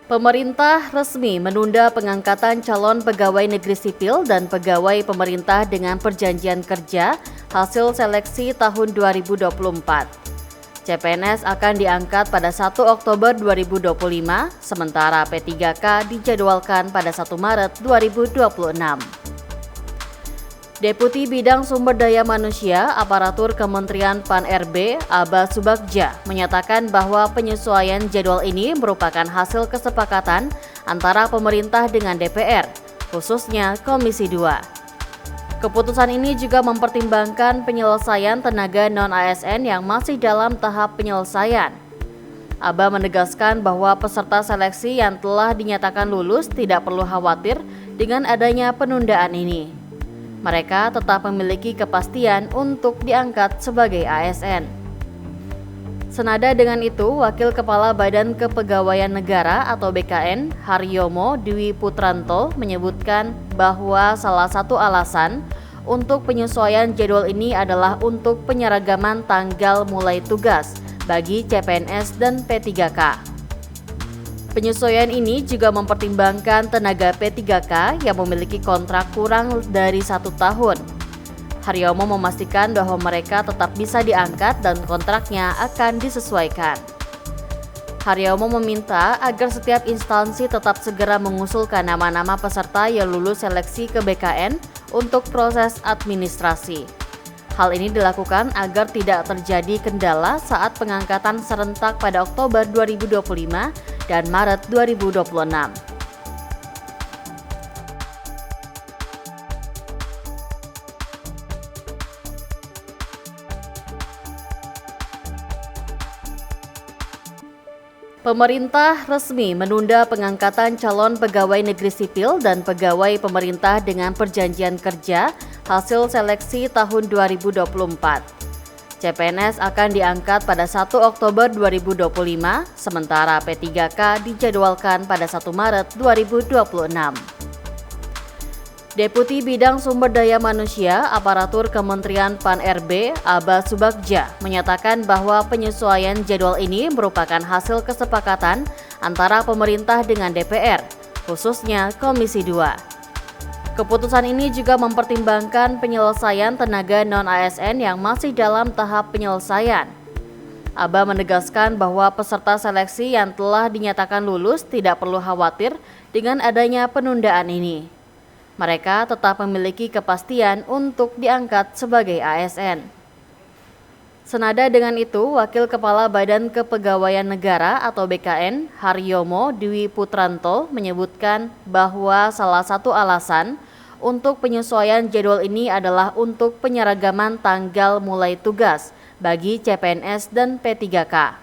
Pemerintah resmi menunda pengangkatan calon pegawai negeri sipil dan pegawai pemerintah dengan perjanjian kerja hasil seleksi tahun 2024. CPNS akan diangkat pada 1 Oktober 2025, sementara P3K dijadwalkan pada 1 Maret 2026. Deputi Bidang Sumber Daya Manusia Aparatur Kementerian Pan-RB, Aba Subagja, menyatakan bahwa penyesuaian jadwal ini merupakan hasil kesepakatan antara pemerintah dengan DPR, khususnya Komisi 2. Keputusan ini juga mempertimbangkan penyelesaian tenaga non-ASN yang masih dalam tahap penyelesaian. Aba menegaskan bahwa peserta seleksi yang telah dinyatakan lulus tidak perlu khawatir dengan adanya penundaan ini. Mereka tetap memiliki kepastian untuk diangkat sebagai ASN. Senada dengan itu, Wakil Kepala Badan Kepegawaian Negara atau BKN, Haryomo Dwi Putranto, menyebutkan bahwa salah satu alasan untuk penyesuaian jadwal ini adalah untuk penyeragaman tanggal mulai tugas bagi CPNS dan P3K. Penyesuaian ini juga mempertimbangkan tenaga P3K yang memiliki kontrak kurang dari 1 tahun. Haryomo memastikan bahwa mereka tetap bisa diangkat dan kontraknya akan disesuaikan. Haryomo meminta agar setiap instansi tetap segera mengusulkan nama-nama peserta yang lulus seleksi ke BKN untuk proses administrasi. Hal ini dilakukan agar tidak terjadi kendala saat pengangkatan serentak pada Oktober 2025 dan Maret 2026. Pemerintah resmi menunda pengangkatan calon pegawai negeri sipil dan pegawai pemerintah dengan perjanjian kerja hasil seleksi tahun 2024. CPNS akan diangkat pada 1 Oktober 2025, sementara P3K dijadwalkan pada 1 Maret 2026. Deputi Bidang Sumber Daya Manusia Aparatur Kementerian Pan-RB, Aba Subagja, menyatakan bahwa penyesuaian jadwal ini merupakan hasil kesepakatan antara pemerintah dengan DPR, khususnya Komisi 2. Keputusan ini juga mempertimbangkan penyelesaian tenaga non-ASN yang masih dalam tahap penyelesaian. Aba menegaskan bahwa peserta seleksi yang telah dinyatakan lulus tidak perlu khawatir dengan adanya penundaan ini. Mereka tetap memiliki kepastian untuk diangkat sebagai ASN. Senada dengan itu, Wakil Kepala Badan Kepegawaian Negara atau BKN, Haryomo Dwi Putranto, menyebutkan bahwa salah satu alasan untuk penyesuaian jadwal ini adalah untuk penyeragaman tanggal mulai tugas bagi CPNS dan P3K.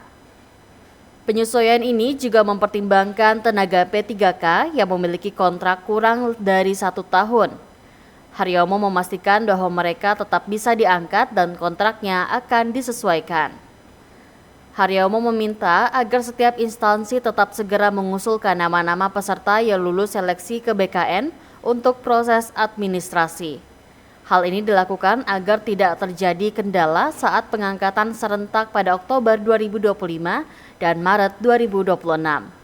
Penyesuaian ini juga mempertimbangkan tenaga P3K yang memiliki kontrak kurang dari 1 tahun. Haryomo memastikan bahwa mereka tetap bisa diangkat dan kontraknya akan disesuaikan. Haryomo meminta agar setiap instansi tetap segera mengusulkan nama-nama peserta yang lulus seleksi ke BKN untuk proses administrasi. Hal ini dilakukan agar tidak terjadi kendala saat pengangkatan serentak pada Oktober 2025 dan Maret 2026.